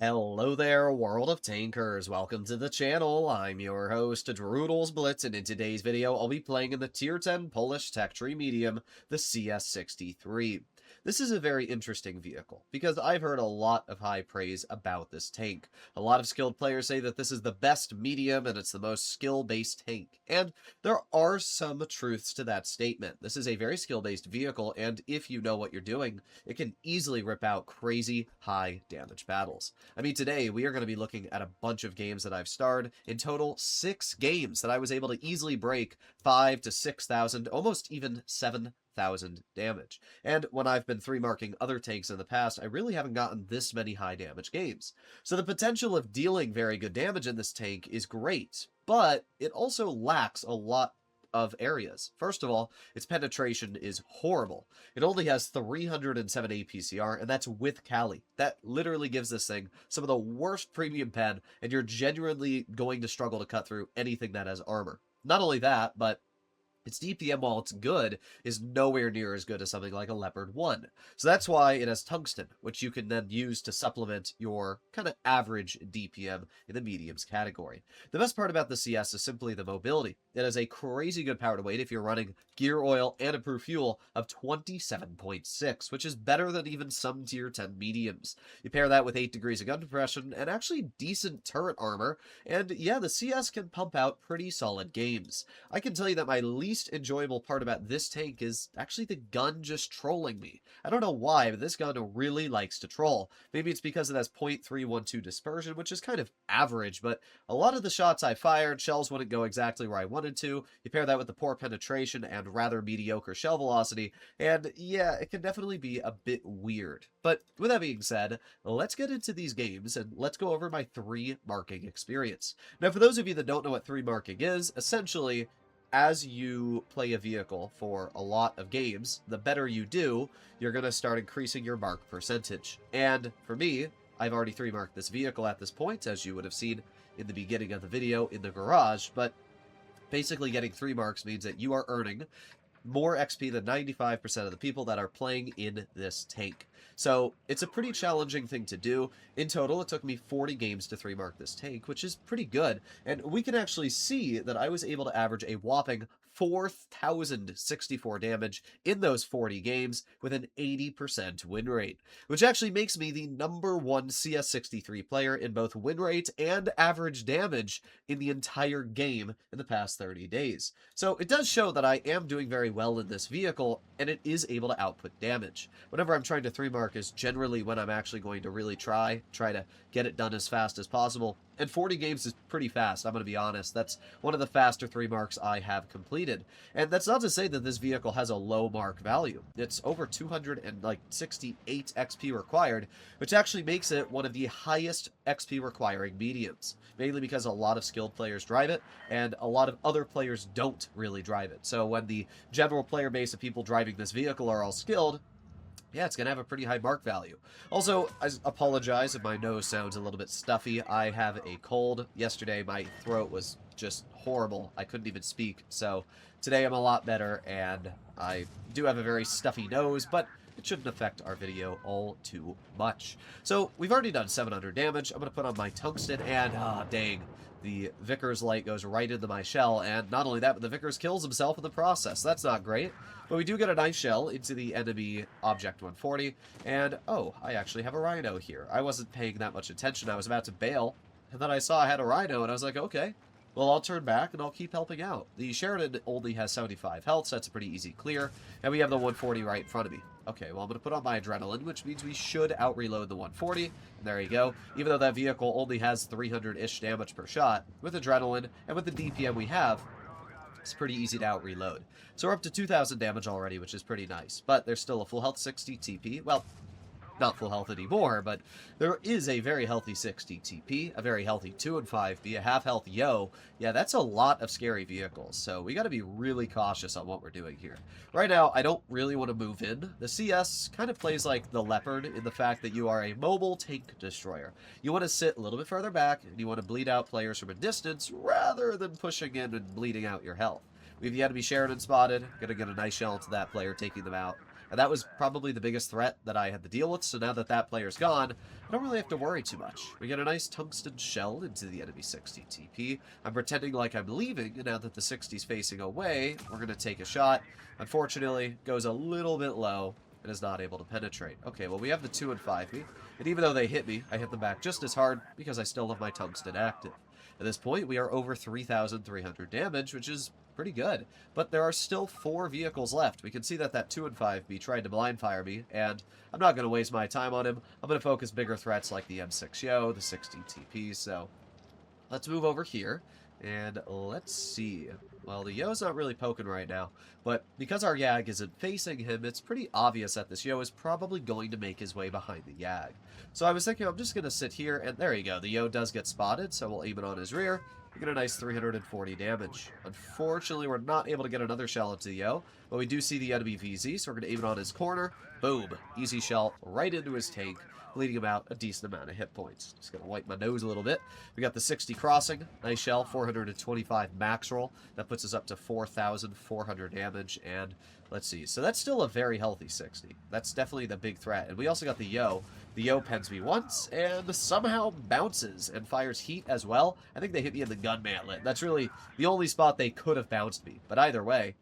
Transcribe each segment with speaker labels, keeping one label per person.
Speaker 1: Hello there, world of tankers. Welcome to the channel. I'm your host, Droodles Blitz, and in today's video, I'll be playing in the Tier 10 Polish Tech Tree Medium, the CS-63. This is a very interesting vehicle, because I've heard a lot of high praise about this tank. A lot of skilled players say that this is the best medium, and it's the most skill-based tank. And there are some truths to that statement. This is a very skill-based vehicle, and if you know what you're doing, it can easily rip out crazy high damage battles. I mean, today we are going to be looking at a bunch of games that I've starred. In total, 6 games that I was able to easily break 5 to 6,000, almost even 7,000 damage. And when I've been 3-marking other tanks in the past, I really haven't gotten this many high damage games. So the potential of dealing very good damage in this tank is great, but it also lacks a lot of areas. First of all, its penetration is horrible. It only has 307 APCR, and that's with Cali. That literally gives this thing some of the worst premium pen, and you're genuinely going to struggle to cut through anything that has armor. Not only that, but its DPM, while it's good, is nowhere near as good as something like a Leopard 1. So that's why it has tungsten, which you can then use to supplement your kind of average DPM in the mediums category. The best part about the CS is simply the mobility. It has a crazy good power to weight if you're running gear oil and improved fuel of 27.6, which is better than even some tier 10 mediums. You pair that with 8 degrees of gun compression and actually decent turret armor, and yeah, the CS can pump out pretty solid games. I can tell you that my least enjoyable part about this tank is actually the gun just trolling me. I don't know why, but this gun really likes to troll. Maybe it's because it has .312 dispersion, which is kind of average, but a lot of the shots I fired, shells wouldn't go exactly where I wanted to. You pair that with the poor penetration and rather mediocre shell velocity, and yeah, it can definitely be a bit weird. But with that being said, let's get into these games, and let's go over my 3-marking experience. Now, for those of you that don't know what 3-marking is, essentially, as you play a vehicle for a lot of games, the better you do, you're going to start increasing your mark percentage. And for me, I've already 3-marked this vehicle at this point, as you would have seen in the beginning of the video in the garage, but basically getting 3 marks means that you are earning more XP than 95% of the people that are playing in this tank. So it's a pretty challenging thing to do. In total, it took me 40 games to 3-mark this tank, which is pretty good. And we can actually see that I was able to average a whopping 4,064 damage in those 40 games with an 80% win rate, which actually makes me the #1 CS-63 player in both win rate and average damage in the entire game in the past 30 days. So it does show that I am doing very well in this vehicle, and it is able to output damage. Whenever I'm trying to 3-mark is generally when I'm actually going to really try to get it done as fast as possible. And 40 games is pretty fast, I'm going to be honest. That's one of the faster 3-marks I have completed. And that's not to say that this vehicle has a low mark value. It's over 268 XP required, which actually makes it one of the highest XP requiring mediums. Mainly because a lot of skilled players drive it, and a lot of other players don't really drive it. So when the general player base of people driving this vehicle are all skilled, yeah, it's going to have a pretty high mark value. Also, I apologize if my nose sounds a little bit stuffy. I have a cold. Yesterday, my throat was just horrible. I couldn't even speak. So today I'm a lot better, and I do have a very stuffy nose, but it shouldn't affect our video all too much. So we've already done 700 damage. I'm going to put on my tungsten, and dang, the Vickers light goes right into my shell, and not only that, but the Vickers kills himself in the process. That's not great. But we do get a nice shell into the enemy Object 140, and oh, I actually have a Rhino here. I wasn't paying that much attention. I was about to bail, and then I saw I had a Rhino, and I was like, okay, well, I'll turn back, and I'll keep helping out. The Sheridan only has 75 health, so that's a pretty easy clear, and we have the 140 right in front of me. Okay, well, I'm going to put on my adrenaline, which means we should out-reload the 140, and there you go. Even though that vehicle only has 300-ish damage per shot, with adrenaline, and with the DPM we have, it's pretty easy to out-reload. So we're up to 2,000 damage already, which is pretty nice. But there's still a full health 60 TP. Well, not full health anymore, but there is a very healthy 60 TP, a very healthy 2 and 5B, a half health Yo. Yeah, that's a lot of scary vehicles, so we got to be really cautious on what we're doing here. Right now, I don't really want to move in. The CS kind of plays like the Leopard in the fact that you are a mobile tank destroyer. You want to sit a little bit further back, and you want to bleed out players from a distance rather than pushing in and bleeding out your health. We have the enemy Sheridan spotted. Gonna get a nice shell into that player, taking them out. And that was probably the biggest threat that I had to deal with, so now that that player's gone, I don't really have to worry too much. We get a nice tungsten shell into the enemy 60 TP. I'm pretending like I'm leaving, and now that the 60's facing away, we're going to take a shot. Unfortunately, goes a little bit low and is not able to penetrate. Okay, well, we have the 2 and 5B, and even though they hit me, I hit them back just as hard because I still have my tungsten active. At this point, we are over 3,300 damage, which is pretty good. But there are still 4 vehicles left. We can see that that 2 and 5B tried to blind fire me, and I'm not going to waste my time on him. I'm going to focus bigger threats like the M6 Yo, the 60 TP, so let's move over here. And let's see. Well, the Yo's not really poking right now, but because our Yag isn't facing him, it's pretty obvious that this Yo is probably going to make his way behind the Yag. So I was thinking I'm just going to sit here, and there you go. The Yo does get spotted, so we'll aim it on his rear. We get a nice 340 damage. Unfortunately, we're not able to get another shell into the Yo, but we do see the enemy VZ, so we're going to aim it on his corner. Boom. Easy shell right into his tank, bleeding him out a decent amount of hit points. Just gonna wipe my nose a little bit. We got the 60 crossing, nice shell, 425 max roll. That puts us up to 4,400 damage, and let's see. So that's still a very healthy 60. That's definitely the big threat. And we also got the Yo. The Yo pens me once, and somehow bounces and fires heat as well. I think they hit me in the gun mantlet. That's really the only spot they could have bounced me. But either way,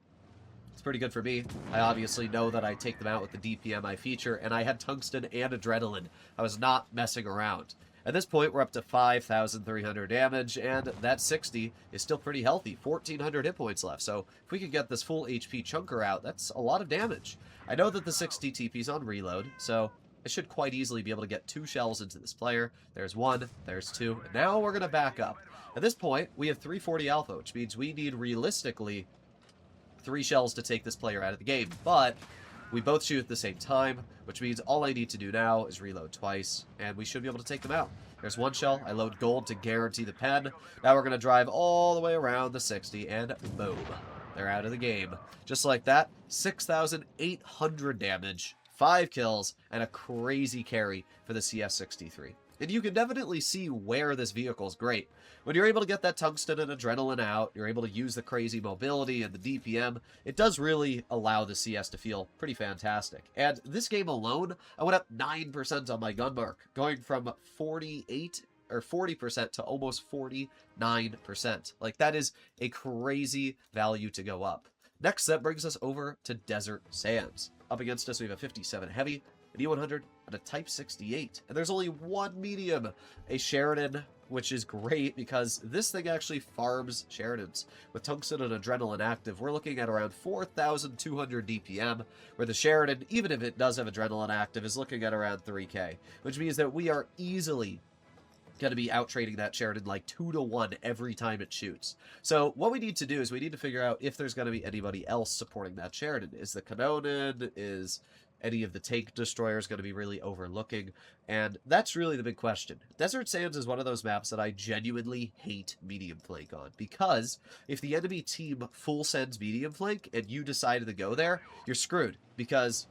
Speaker 1: it's pretty good for me. I obviously know that I take them out with the DPM I feature, and I had tungsten and adrenaline. I was not messing around. At this point, we're up to 5,300 damage, and that 60 is still pretty healthy. 1,400 hit points left, so if we could get this full HP chunker out, that's a lot of damage. I know that the 60 TP's on reload, so I should quite easily be able to get 2 shells into this player. There's 1, there's 2, and now we're going to back up. At this point, we have 340 alpha, which means we need realistically 3 shells to take this player out of the game, but we both shoot at the same time, which means all I need to do now is reload twice, and we should be able to take them out. There's 1 shell. I load gold to guarantee the pen. Now we're going to drive all the way around the 60, and boom. They're out of the game. Just like that, 6,800 damage, 5 kills, and a crazy carry for the CS-63. And you can definitely see where this vehicle is great. When you're able to get that tungsten and adrenaline out, you're able to use the crazy mobility and the DPM, it does really allow the CS to feel pretty fantastic. And this game alone, I went up 9% on my gun mark, going from 48 or 40% to almost 49%. Like, that is a crazy value to go up. Next, that brings us over to Desert Sands. Up against us, we have a 57 Heavy, an E100, and a Type 68. And there's only 1 medium, a Sheridan, which is great because this thing actually farms Sheridans. With tungsten and adrenaline active, we're looking at around 4,200 DPM, where the Sheridan, even if it does have adrenaline active, is looking at around 3K, which means that we are easily going to be out trading that Sheridan like 2 to 1 every time it shoots. So what we need to do is we need to figure out if there's going to be anybody else supporting that Sheridan. Is the Cannonen, is any of the tank destroyers going to be really overlooking? And that's really the big question. Desert Sands is one of those maps that I genuinely hate medium flank on, because if the enemy team full sends medium flank and you decided to go there, you're screwed, because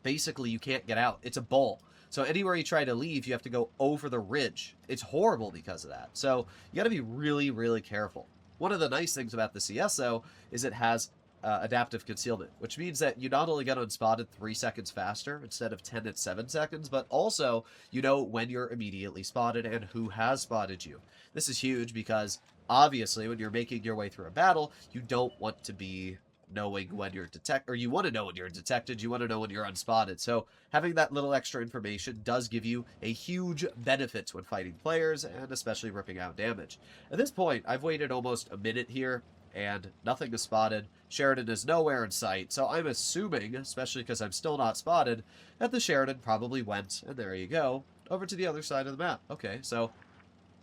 Speaker 1: basically you can't get out. It's a bowl. So anywhere you try to leave, you have to go over the ridge. It's horrible because of that. So you got to be really, really careful. One of the nice things about the CS, though, is it has adaptive concealment, which means that you not only get unspotted 3 seconds faster instead of 10 and 7 seconds, but also you know when you're immediately spotted and who has spotted you. This is huge because obviously when you're making your way through a battle, you don't want to be knowing when you're detected, or you want to know when you're detected, you want to know when you're unspotted. So having that little extra information does give you a huge benefit when fighting players, and especially ripping out damage. At this point, I've waited almost a minute here, and nothing is spotted. Sheridan is nowhere in sight, so I'm assuming, especially because I'm still not spotted, that the Sheridan probably went, and there you go, over to the other side of the map. Okay, so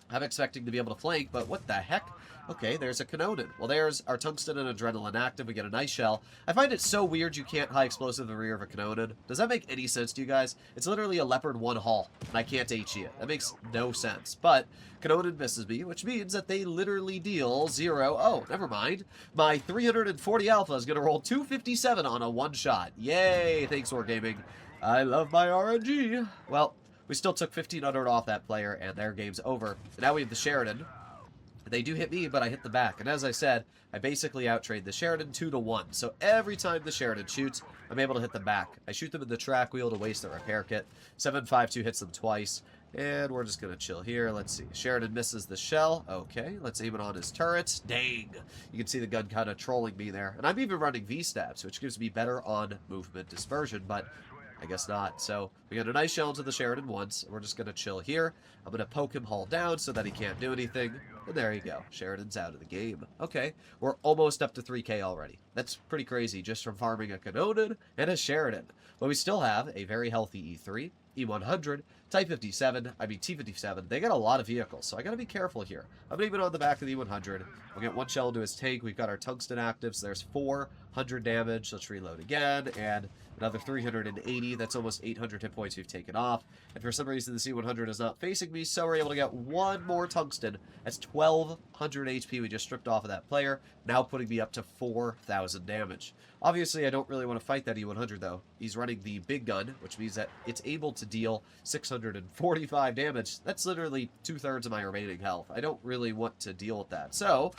Speaker 1: I'm expecting to be able to flank, but what the heck? Okay, there's a Cannonen. Well, there's our tungsten and adrenaline active. We get a nice shell. I find it so weird you can't high explosive the rear of a Cannonen. Does that make any sense to you guys? It's literally a Leopard 1 hull, and I can't HE it. That makes no sense. But Cannonen misses me, which means that they literally deal 0. Oh, never mind. My 340 alpha is going to roll 257 on a one-shot. Yay, thanks, Wargaming. I love my RNG. Well, we still took 1,500 off that player, and their game's over. And now we have the Sheridan. They do hit me, but I hit the back. And as I said, I basically outtrade the Sheridan 2-1. So every time the Sheridan shoots, I'm able to hit the back. I shoot them in the track wheel to waste the repair kit. 7.52 hits them twice. And we're just going to chill here. Let's see. Sheridan misses the shell. Okay, let's aim it on his turrets. Dang. You can see the gun kind of trolling me there. And I'm even running V-stabs, which gives me better on movement dispersion, but I guess not. So we got a nice shell into the Sheridan once. We're just going to chill here. I'm going to poke him hull down so that he can't do anything. And there you go. Sheridan's out of the game. Okay, we're almost up to 3K already. That's pretty crazy just from farming a Canonen and a Sheridan. But we still have a very healthy E3, E100, Type 57, I mean T57. They got a lot of vehicles, so I got to be careful here. I'm aiming on the back of the E100. We'll get one shell into his tank. We've got our tungsten active, so there's 400 damage. Let's reload again, and another 380. That's almost 800 hit points we've taken off. And for some reason, the C100 is not facing me, so we're able to get one more tungsten. That's 1,200 HP we just stripped off of that player, now putting me up to 4,000 damage. Obviously, I don't really want to fight that E100, though. He's running the big gun, which means that it's able to deal 645 damage. That's literally 2/3 of my remaining health. I don't really want to deal with that. So,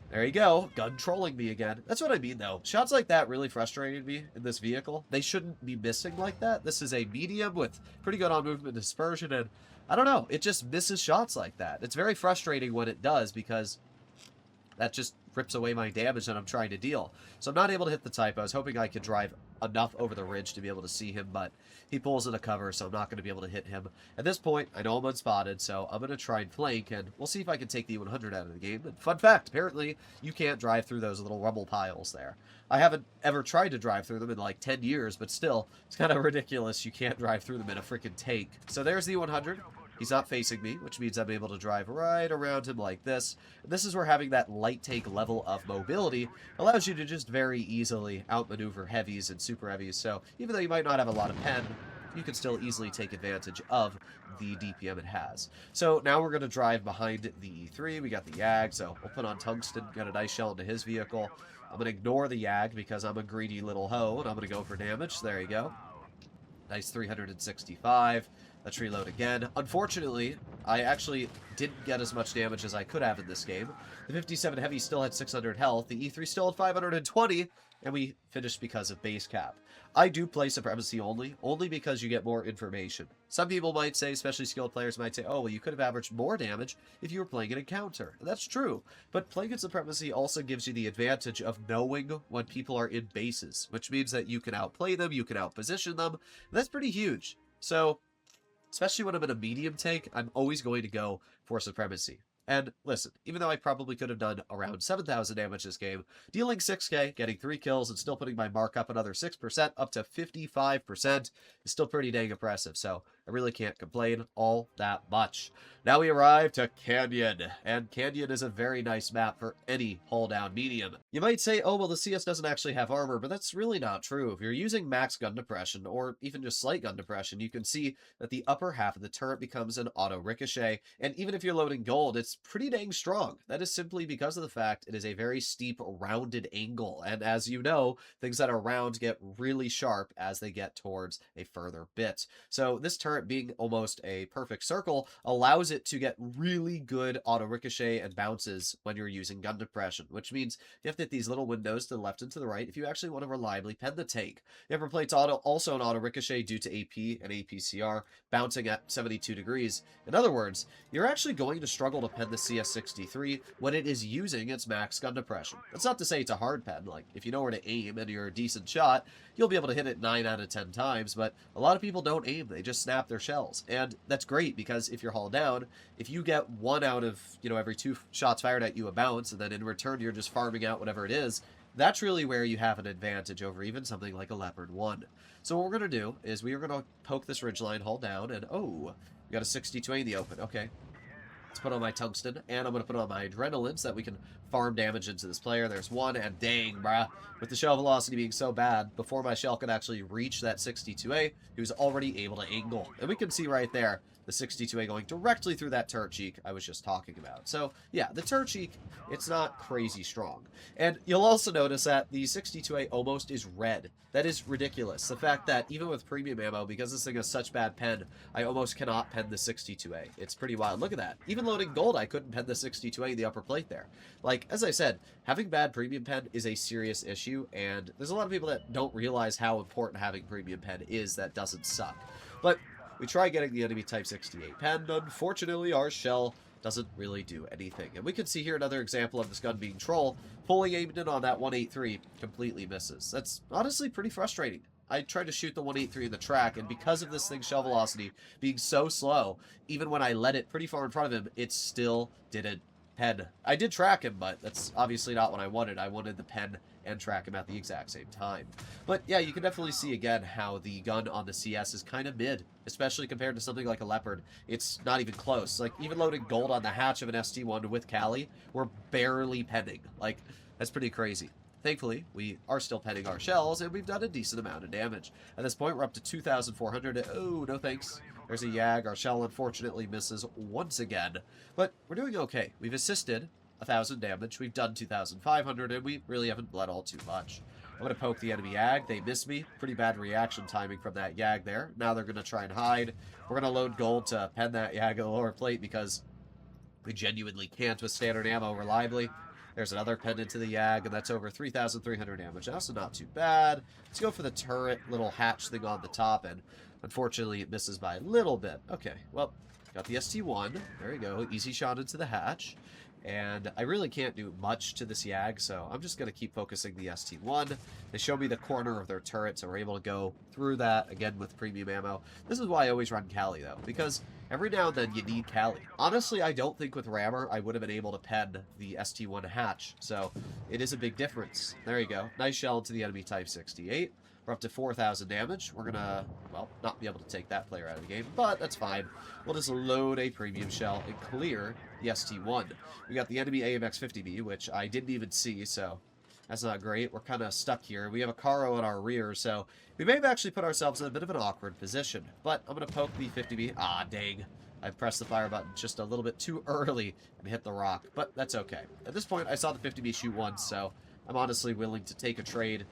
Speaker 1: there you go. Gun trolling me again. That's what I mean, though. Shots like that really frustrated me in this vehicle. They shouldn't be missing like that. This is a medium with pretty good on-movement dispersion, and I don't know. It just misses shots like that. It's very frustrating when it does, because that just rips away my damage that I'm trying to deal. So I'm not able to hit the type. I was hoping I could drive enough over the ridge to be able to see him, but he pulls in a cover, so I'm not going to be able to hit him. At this point, I know I'm unspotted, so I'm going to try and flank, and we'll see if I can take the 100 out of the game. And fun fact, apparently, you can't drive through those little rubble piles there. I haven't ever tried to drive through them in like 10 years, but still, it's kind of ridiculous you can't drive through them in a freaking tank. So there's the 100. He's not facing me, which means I'm able to drive right around him like this. And this is where having that light tank level of mobility allows you to just very easily outmaneuver heavies and super heavies. So even though you might not have a lot of pen, you can still easily take advantage of the DPM it has. So now we're going to drive behind the E3. We got the YAG, so we'll put on tungsten, got a nice shell into his vehicle. I'm going to ignore the YAG because I'm a greedy little hoe, and I'm going to go for damage. There you go. Nice 365. Let's reload again. Unfortunately, I actually didn't get as much damage as I could have in this game. The 57 Heavy still had 600 health. The E3 still had 520, and we finished because of base cap. I do play Supremacy only because you get more information. Some people might say, especially skilled players might say, oh, well, you could have averaged more damage if you were playing an encounter. And that's true, but playing in Supremacy also gives you the advantage of knowing when people are in bases, which means that you can outplay them, you can outposition them, and that's pretty huge. So, especially when I'm in a medium tank, I'm always going to go for Supremacy. And listen, even though I probably could have done around 7,000 damage this game, dealing 6k, getting 3 kills, and still putting my mark up another 6%, up to 55%, is still pretty dang impressive. So I really can't complain all that much. Now we arrive to Canyon, and Canyon is a very nice map for any hull-down medium. You might say, oh, well, the CS doesn't actually have armor, but that's really not true. If you're using max gun depression, or even just slight gun depression, you can see that the upper half of the turret becomes an auto ricochet, and even if you're loading gold, it's pretty dang strong. That is simply because of the fact it is a very steep, rounded angle, and as you know, things that are round get really sharp as they get towards a further bit. So this turret being almost a perfect circle allows it to get really good auto ricochet and bounces when you're using gun depression, which means you have to hit these little windows to the left and to the right if you actually want to reliably pen the tank. The upper plate's also an auto ricochet due to AP and APCR bouncing at 72 degrees. In other words, you're actually going to struggle to pen the CS-63 when it is using its max gun depression. That's not to say it's a hard pen. Like, if you know where to aim and you're a decent shot, you'll be able to hit it 9 out of 10 times, but a lot of people don't aim. They just snap their shells. And that's great because if you're hull down, if you get 1 out of, every 2 shots fired at you a bounce, and then in return you're just farming out whatever it is, that's really where you have an advantage over even something like a Leopard 1. So what we're going to do is we are going to poke this ridgeline hull down, and oh, we got a 62 in the open. Okay. Let's put on my tungsten, and I'm going to put on my adrenaline so that we can farm damage into this player. There's one, and dang, bruh. With the shell velocity being so bad, before my shell could actually reach that 62A, he was already able to angle. And we can see right there, the 62A going directly through that turret cheek I was just talking about. So, yeah, the turret cheek, it's not crazy strong. And you'll also notice that the 62A almost is red. That is ridiculous. The fact that even with premium ammo, because this thing has such bad pen, I almost cannot pen the 62A. It's pretty wild. Look at that. Even loading gold, I couldn't pen the 62A in the upper plate there. Like, as I said, having bad premium pen is a serious issue, and there's a lot of people that don't realize how important having premium pen is that doesn't suck. But we try getting the enemy Type 68 pen. Unfortunately, our shell doesn't really do anything. And we can see here another example of this gun being troll. Fully aimed in on that 183, completely misses. That's honestly pretty frustrating. I tried to shoot the 183 in the track, and because of this thing's shell velocity being so slow, even when I let it pretty far in front of him, it still didn't pen. I did track him, but that's obviously not what I wanted. I wanted the pen and track him at the exact same time. But yeah, you can definitely see again how the gun on the CS is kind of mid, especially compared to something like a Leopard. It's not even close. Like, even loading gold on the hatch of an ST1 with Cali, we're barely penning. Like, that's pretty crazy. Thankfully, we are still penning our shells, and we've done a decent amount of damage. At this point, we're up to 2,400. Oh, no thanks. There's a Yag. Our shell, unfortunately, misses once again. But we're doing okay. We've assisted 1,000 damage. We've done 2,500, and we really haven't bled all too much. I'm going to poke the enemy Yag. They miss me. Pretty bad reaction timing from that Yag there. Now they're going to try and hide. We're going to load gold to pen that Yag at the lower plate because we genuinely can't with standard ammo reliably. There's another pen into the Yag, and that's over 3,300 damage now, so not too bad. Let's go for the turret little hatch thing on the top, and unfortunately it misses by a little bit. Okay, well, got the ST1. There we go. Easy shot into the hatch. And I really can't do much to this Yag, so I'm just going to keep focusing the ST1. They show me the corner of their turret, so we're able to go through that, again, with premium ammo. This is why I always run Cali, though, because every now and then you need Cali. Honestly, I don't think with Rammer I would have been able to pen the ST1 hatch, so it is a big difference. There you go. Nice shell into the enemy Type 68. We're up to 4,000 damage. We're going to, well, not be able to take that player out of the game, but that's fine. We'll just load a premium shell and clear the ST1. We got the enemy AMX-50B, which I didn't even see, so that's not great. We're kind of stuck here. We have a Caro in our rear, so we may have actually put ourselves in a bit of an awkward position. But I'm going to poke the 50B. Ah, dang. I pressed the fire button just a little bit too early and hit the rock, but that's okay. At this point, I saw the 50B shoot once, so I'm honestly willing to take a trade.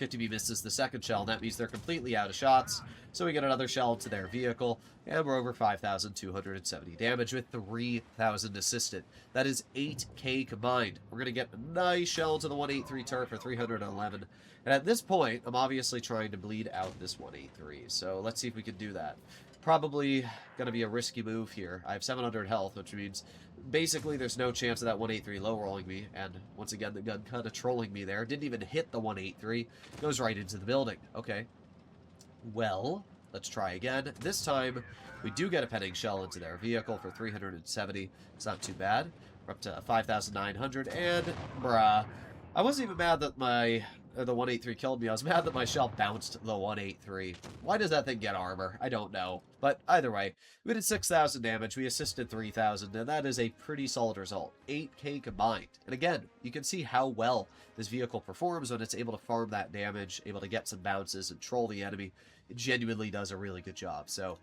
Speaker 1: 50B misses the second shell, and that means they're completely out of shots. So we get another shell to their vehicle, and we're over 5,270 damage with 3,000 assisted. That is 8k combined. We're going to get a nice shell to the 183 turret for 311. And at this point, I'm obviously trying to bleed out this 183. So let's see if we can do that. Probably going to be a risky move here. I have 700 health, which means basically there's no chance of that 183 low rolling me. And once again, the gun kind of trolling me there. Didn't even hit the 183. Goes right into the building. Okay. Well, let's try again. This time, we do get a penning shell into their vehicle for 370. It's not too bad. We're up to 5,900. And, bruh, I wasn't even mad that the 183 killed me. I was mad that my shell bounced the 183. Why does that thing get armor? I don't know. But either way, we did 6,000 damage. We assisted 3,000, and that is a pretty solid result. 8k combined. And again, you can see how well this vehicle performs when it's able to farm that damage, able to get some bounces and troll the enemy. It genuinely does a really good job. So,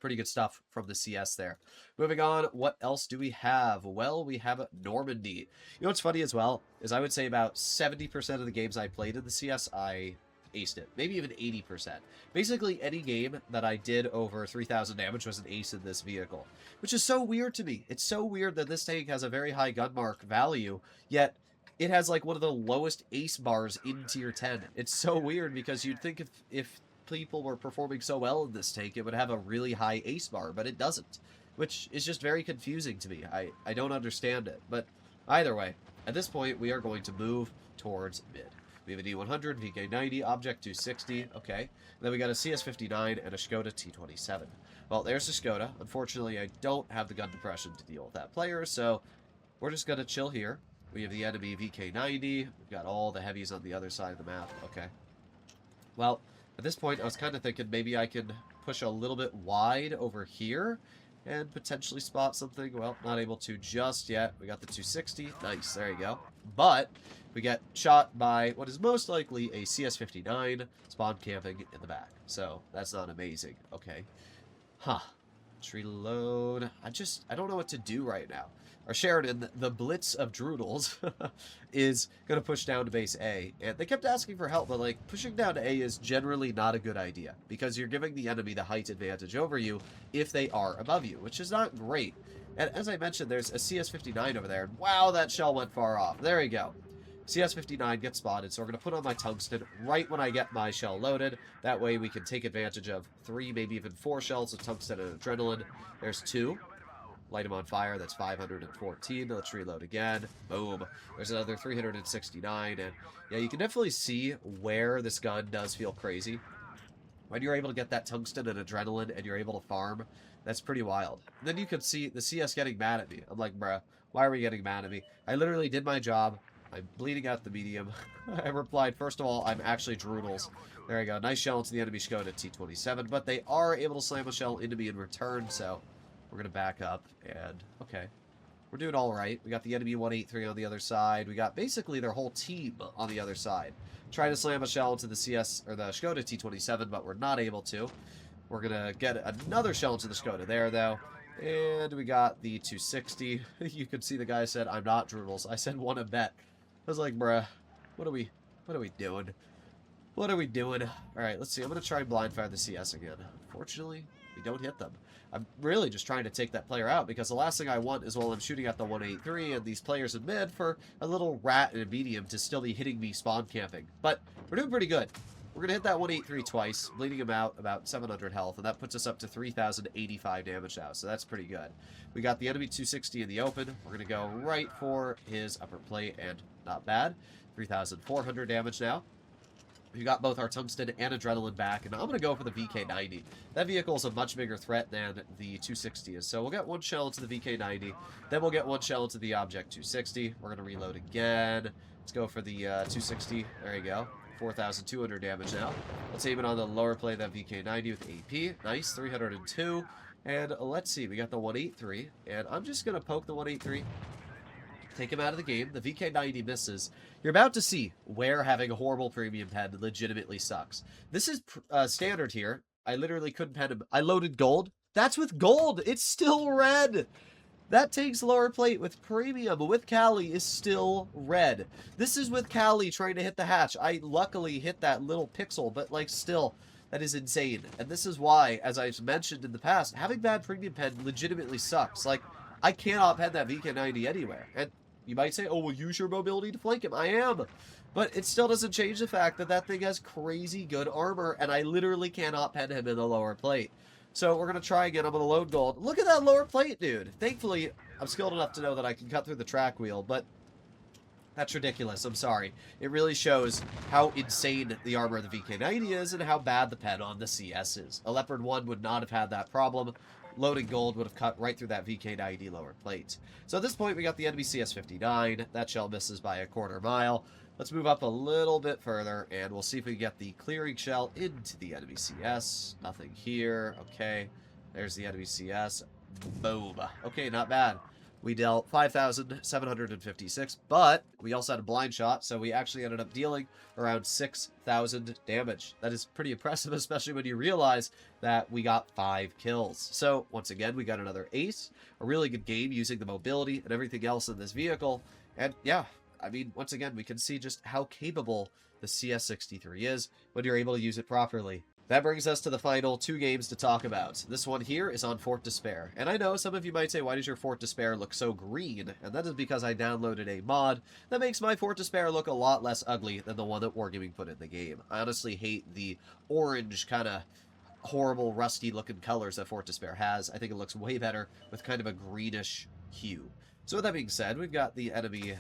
Speaker 1: pretty good stuff from the CS there. Moving on, what else do we have? Well, we have Normandy. You know what's funny as well is I would say about 70% of the games I played in the CS, I aced it. Maybe even 80%. Basically, any game that I did over 3,000 damage was an ace in this vehicle, which is so weird to me. It's so weird that this tank has a very high gun mark value, yet it has like one of the lowest ace bars in tier 10. It's so weird because you'd think if people were performing so well in this tank, it would have a really high ace bar, but it doesn't, which is just very confusing to me. I don't understand it, but either way, at this point, we are going to move towards mid. We have a D100, VK90, Object 260, okay. And then we got a CS-59 and a Skoda T27. Well, there's the Skoda. Unfortunately, I don't have the gun depression to deal with that player, so we're just going to chill here. We have the enemy VK90. We've got all the heavies on the other side of the map, okay. Well, at this point, I was kind of thinking maybe I can push a little bit wide over here and potentially spot something. Well, not able to just yet. We got the 260. Nice, there you go. But we get shot by what is most likely a CS-59 spawn camping in the back. So that's not amazing. Okay. Huh. Let's reload. I don't know what to do right now. Our Sheridan, the Blitz of Droodles, is going to push down to base A. And they kept asking for help, but, like, pushing down to A is generally not a good idea, because you're giving the enemy the height advantage over you if they are above you, which is not great. And as I mentioned, there's a CS-59 over there. Wow, that shell went far off. There we go. CS-59 gets spotted, so we're going to put on my tungsten right when I get my shell loaded. That way we can take advantage of 3, maybe even 4 shells of tungsten and adrenaline. There's 2. Light them on fire. That's 514. Let's reload again. Boom. There's another 369. And yeah, you can definitely see where this gun does feel crazy. When you're able to get that tungsten and adrenaline and you're able to farm, that's pretty wild. And then you can see the CS getting mad at me. I'm like, bruh, why are we getting mad at me? I literally did my job. I'm bleeding out the medium. I replied, first of all, I'm actually Droodles. There we go. Nice shell into the enemy Skoda T-27, but they are able to slam a shell into me in return, so we're going to back up, and okay. We're doing all right. We got the enemy 183 on the other side. We got basically their whole team on the other side. Trying to slam a shell into the CS, or the Skoda T-27, but we're not able to. We're going to get another shell into the Skoda there, though. And we got the 260. You can see the guy said, I'm not Droodles. I said, want to bet. I was like, bruh, what are we doing? What are we doing? Alright, let's see. I'm going to try and blind fire the CS again. Fortunately, we don't hit them. I'm really just trying to take that player out, because the last thing I want is while I'm shooting at the 183 and these players in mid for a little rat and a medium to still be hitting me spawn camping. But we're doing pretty good. We're going to hit that 183 twice, bleeding him out about 700 health, and that puts us up to 3,085 damage now, so that's pretty good. We got the enemy 260 in the open. We're going to go right for his upper plate, and not bad. 3,400 damage now. We got both our tungsten and adrenaline back, and I'm going to go for the VK-90. That vehicle is a much bigger threat than the 260 is, so we'll get 1 shell into the VK-90, then we'll get 1 shell into the Object 260. We're going to reload again. Let's go for the 260. There you go. 4,200 damage now. Let's aim it on the lower plate of that VK-90 with AP. Nice, 302. And let's see, we got the 183, and I'm just going to poke the 183. Take him out of the game. The VK-90 misses. You're about to see where having a horrible premium pen legitimately sucks. This is standard here. I literally couldn't pen him. I loaded gold. That's with gold. It's still red. That takes lower plate with premium, but with Cali is still red. This is with Cali trying to hit the hatch. I luckily hit that little pixel, but like still, that is insane. And this is why, as I've mentioned in the past, having bad premium pen legitimately sucks. Like, I cannot pen that VK-90 anywhere. And you might say, oh, well, use your mobility to flank him. I am. But it still doesn't change the fact that that thing has crazy good armor, and I literally cannot pen him in the lower plate. So we're going to try again. I'm going to load gold. Look at that lower plate, dude. Thankfully, I'm skilled enough to know that I can cut through the track wheel, but that's ridiculous. I'm sorry. It really shows how insane the armor of the VK-90 is and how bad the pen on the CS is. A Leopard 1 would not have had that problem. Loading gold would have cut right through that VK-90 lower plate. So at this point, we got the enemy CS-59. That shell misses by a quarter mile. Let's move up a little bit further, and we'll see if we can get the clearing shell into the enemy CS. Nothing here. Okay. There's the enemy CS. Boom. Okay, not bad. We dealt 5,756, but we also had a blind shot, so we actually ended up dealing around 6,000 damage. That is pretty impressive, especially when you realize that we got 5 kills. So, once again, we got another ace, a really good game using the mobility and everything else in this vehicle, and yeah, I mean, once again, we can see just how capable the CS-63 is when you're able to use it properly. That brings us to the final 2 games to talk about. This one here is on Fort Despair. And I know some of you might say, why does your Fort Despair look so green? And that is because I downloaded a mod that makes my Fort Despair look a lot less ugly than the one that Wargaming put in the game. I honestly hate the orange kind of horrible rusty looking colors that Fort Despair has. I think it looks way better with kind of a greenish hue. So with that being said, we've got the enemy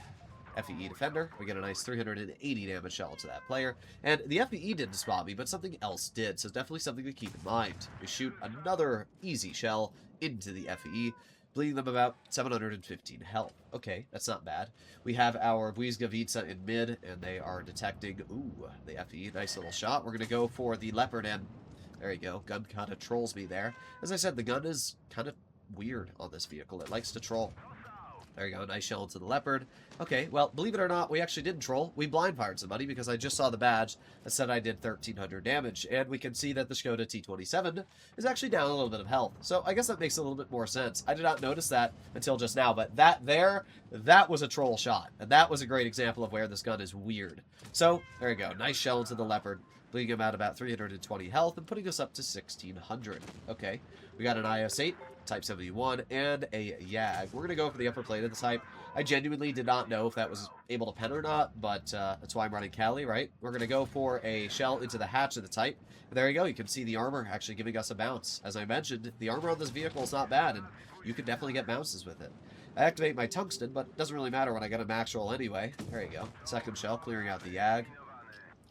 Speaker 1: FEE Defender. We get a nice 380 damage shell to that player. And the FEE didn't spot me, but something else did, so it's definitely something to keep in mind. We shoot another easy shell into the FEE, bleeding them about 715 health. Okay, that's not bad. We have our Błyskawica in mid, and they are detecting, ooh, the FEE. Nice little shot. We're going to go for the Leopard, and there you go. Gun kind of trolls me there. As I said, the gun is kind of weird on this vehicle. It likes to troll. There you go, nice shell into the Leopard. Okay, well, believe it or not, we actually didn't troll. We blind fired somebody because I just saw the badge that said I did 1,300 damage, and we can see that the Skoda T27 is actually down a little bit of health. So I guess that makes a little bit more sense. I did not notice that until just now, but that was a troll shot, and that was a great example of where this gun is weird. So, there you go, nice shell into the Leopard, bleeding him out about 320 health and putting us up to 1,600. Okay, we got an IS-8. Type 71, and a YAG. We're going to go for the upper plate of the type. I genuinely did not know if that was able to pen or not, but that's why I'm running Cali, right? We're going to go for a shell into the hatch of the type. And there you go. You can see the armor actually giving us a bounce. As I mentioned, the armor on this vehicle is not bad, and you can definitely get bounces with it. I activate my tungsten, but it doesn't really matter when I get a max roll anyway. There you go. Second shell, clearing out the YAG.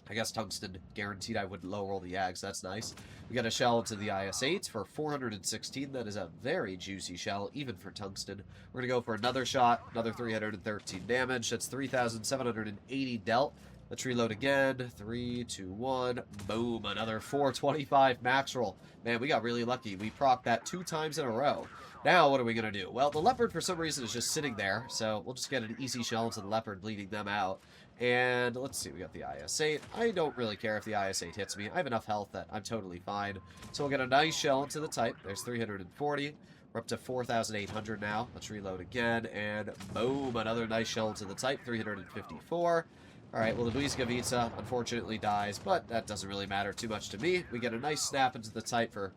Speaker 1: I guess tungsten guaranteed I would low roll the YAGs. That's nice. We got a shell into the IS-8 for 416. That is a very juicy shell, even for tungsten. We're going to go for another shot, another 313 damage. That's 3,780 dealt. Let's reload again. 3, 2, 1. Boom. Another 425 max roll. Man, we got really lucky. We procced that 2 times in a row. Now, what are we going to do? Well, the Leopard, for some reason, is just sitting there. So we'll just get an easy shell into the Leopard, bleeding them out. And let's see, we got the IS-8. I don't really care if the IS-8 hits me. I have enough health that I'm totally fine. So we'll get a nice shell into the type. There's 340. We're up to 4,800 now. Let's reload again. And boom, another nice shell into the type. 354. All right, well, the Błyskawica unfortunately dies, but that doesn't really matter too much to me. We get a nice snap into the type for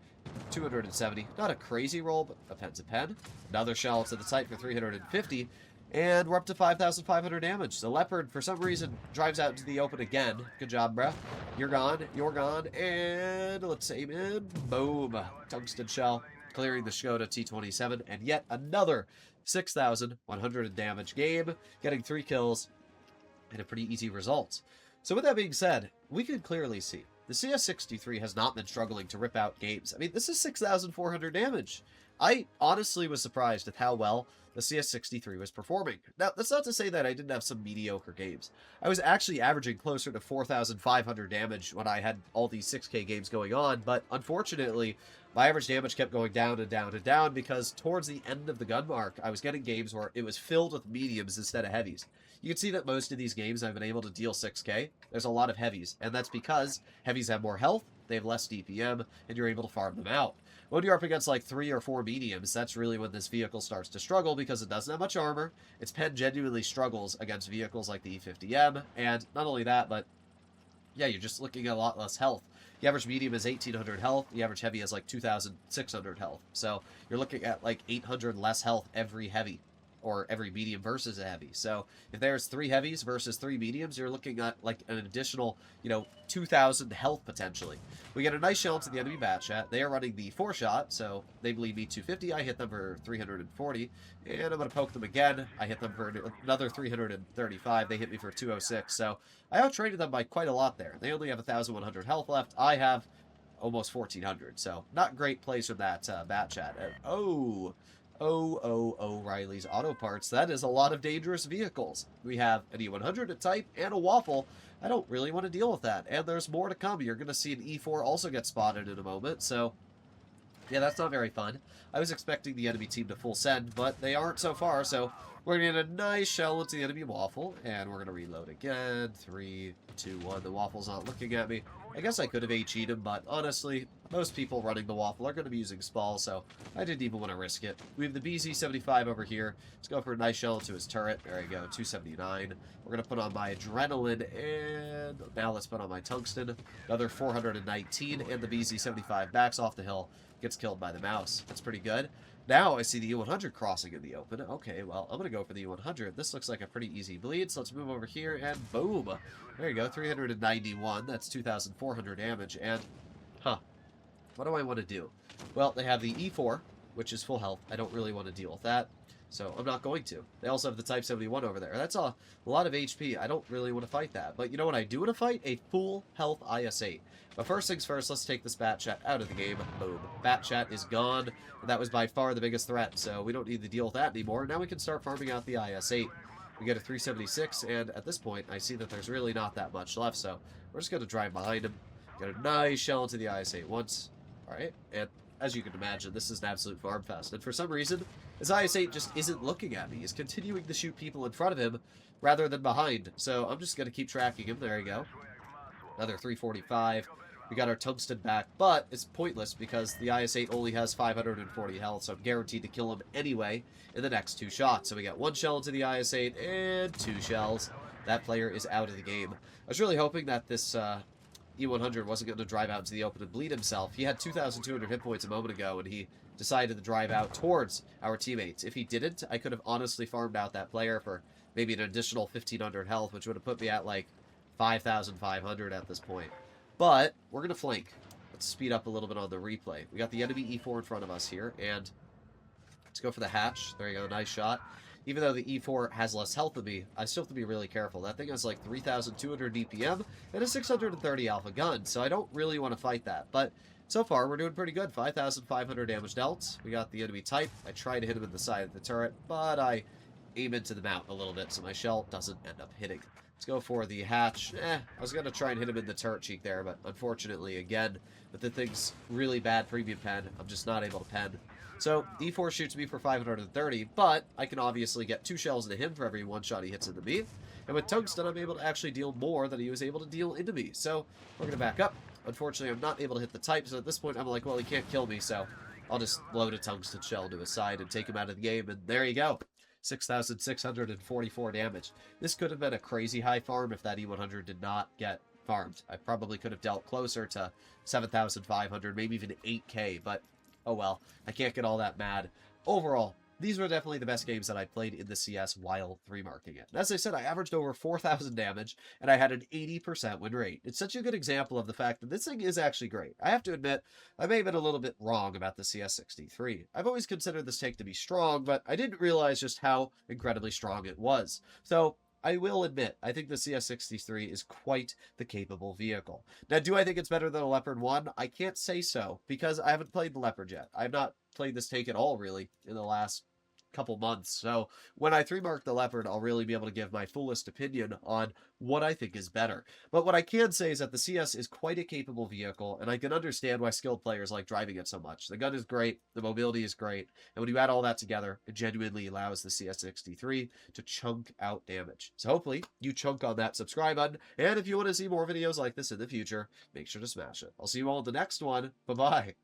Speaker 1: 270. Not a crazy roll, but a pen's a pen. Another shell into the type for 350. And we're up to 5,500 damage. The Leopard, for some reason, drives out into the open again. Good job, bruh. You're gone. You're gone. And let's aim in. Boom. Tungsten shell. Clearing the Skoda T27. And yet another 6,100 damage game. Getting 3 kills. And a pretty easy result. So with that being said, we can clearly see the CS-63 has not been struggling to rip out games. I mean, this is 6,400 damage. I honestly was surprised at how well the CS-63 was performing. Now, that's not to say that I didn't have some mediocre games. I was actually averaging closer to 4,500 damage when I had all these 6K games going on, but unfortunately, my average damage kept going down and down and down because towards the end of the gun mark, I was getting games where it was filled with mediums instead of heavies. You can see that most of these games I've been able to deal 6K. There's a lot of heavies, and that's because heavies have more health, they have less DPM, and you're able to farm them out. When you're up against like 3 or 4 mediums, that's really when this vehicle starts to struggle because it doesn't have much armor. Its pen genuinely struggles against vehicles like the E50M, and not only that, but yeah, you're just looking at a lot less health. The average medium is 1,800 health. The average heavy is like 2,600 health. So you're looking at like 800 less health every heavy, or every medium versus a heavy. So if there's 3 heavies versus 3 mediums, you're looking at like an additional, 2,000 health potentially. We get a nice shell into the enemy bat chat. They are running the 4-shot, so they bleed me 250. I hit them for 340, and I'm going to poke them again. I hit them for another 335. They hit me for 206, so I outtraded them by quite a lot there. They only have 1,100 health left. I have almost 1,400, so not great plays from that bat chat. Oh, Riley's Auto Parts. That is a lot of dangerous vehicles. We have an E100 at type and a Waffle. I don't really want to deal with that. And there's more to come. You're going to see an E4 also get spotted in a moment. So, yeah, that's not very fun. I was expecting the enemy team to full send, but they aren't so far. So we're going to get a nice shell into the enemy Waffle. And we're going to reload again. 3, 2, 1. The Waffle's not looking at me. I guess I could have HE'd him, but honestly, most people running the Waffle are going to be using Spall, so I didn't even want to risk it. We have the BZ-75 over here. Let's go for a nice shell into his turret. There we go, 279. We're going to put on my Adrenaline, and now let's put on my Tungsten. Another 419, and the BZ-75 backs off the hill, gets killed by the mouse. That's pretty good. Now I see the U100 crossing in the open. Okay, well, I'm going to go for the U100. This looks like a pretty easy bleed, so let's move over here, and boom. There you go, 391. That's 2,400 damage, and, what do I want to do? Well, they have the E4, which is full health. I don't really want to deal with that, so I'm not going to. They also have the Type 71 over there. That's a lot of HP. I don't really want to fight that. But you know what I do want to fight? A full health IS-8. But first things first, let's take this Bat Chat out of the game. Boom. Bat Chat is gone. That was by far the biggest threat, so we don't need to deal with that anymore. Now we can start farming out the IS-8. We get a 376, and at this point, I see that there's really not that much left, so we're just going to drive behind him. Get a nice shell into the IS-8 once. Alright, and as you can imagine, this is an absolute farm fest. And for some reason, his IS-8 just isn't looking at me. He's continuing to shoot people in front of him rather than behind. So I'm just going to keep tracking him. There you go. Another 345. We got our tungsten back, but it's pointless because the IS-8 only has 540 health, so I'm guaranteed to kill him anyway in the next 2 shots. So we got 1 shell into the IS-8 and 2 shells. That player is out of the game. I was really hoping that this E100 wasn't going to drive out into the open and bleed himself. He had 2,200 hit points a moment ago, and he decided to drive out towards our teammates. If he didn't, I could have honestly farmed out that player for maybe an additional 1,500 health, which would have put me at like 5,500 at this point. But we're going to flank. Let's speed up a little bit on the replay. We got the enemy E4 in front of us here, and let's go for the hatch. There you go, nice shot. Even though the E4 has less health than me, I still have to be really careful. That thing has like 3,200 DPM and a 630 alpha gun, so I don't really want to fight that. But so far, we're doing pretty good. 5,500 damage dealt. We got the enemy type. I try to hit him in the side of the turret, but I aim into the mount a little bit, so my shell doesn't end up hitting. Let's go for the hatch. I was going to try and hit him in the turret cheek there, but unfortunately, again, with the thing's really bad premium pen, I'm just not able to pen. So, E4 shoots me for 530, but I can obviously get 2 shells into him for every 1 shot he hits into me. And with tungsten, I'm able to actually deal more than he was able to deal into me. So, we're going to back up. Unfortunately, I'm not able to hit the type, so at this point, I'm like, well, he can't kill me, so I'll just load a tungsten shell to his side and take him out of the game, and there you go. 6,644 damage. This could have been a crazy high farm if that E100 did not get farmed. I probably could have dealt closer to 7,500, maybe even 8K, but oh well. I can't get all that mad. Overall, these were definitely the best games that I played in the CS while 3-marking it. And as I said, I averaged over 4,000 damage, and I had an 80% win rate. It's such a good example of the fact that this thing is actually great. I have to admit, I may have been a little bit wrong about the CS-63. I've always considered this tank to be strong, but I didn't realize just how incredibly strong it was. So, I will admit, I think the CS-63 is quite the capable vehicle. Now, do I think it's better than a Leopard 1? I can't say so, because I haven't played the Leopard yet. I've not played this tank at all, really, in the last couple months. So when I 3-mark the Leopard, I'll really be able to give my fullest opinion on what I think is better. But what I can say is that the CS is quite a capable vehicle, and I can understand why skilled players like driving it so much. The gun is great, the mobility is great, and when you add all that together, it genuinely allows the CS-63 to chunk out damage. So hopefully, you chunk on that subscribe button, and if you want to see more videos like this in the future, make sure to smash it. I'll see you all in the next one. Bye-bye.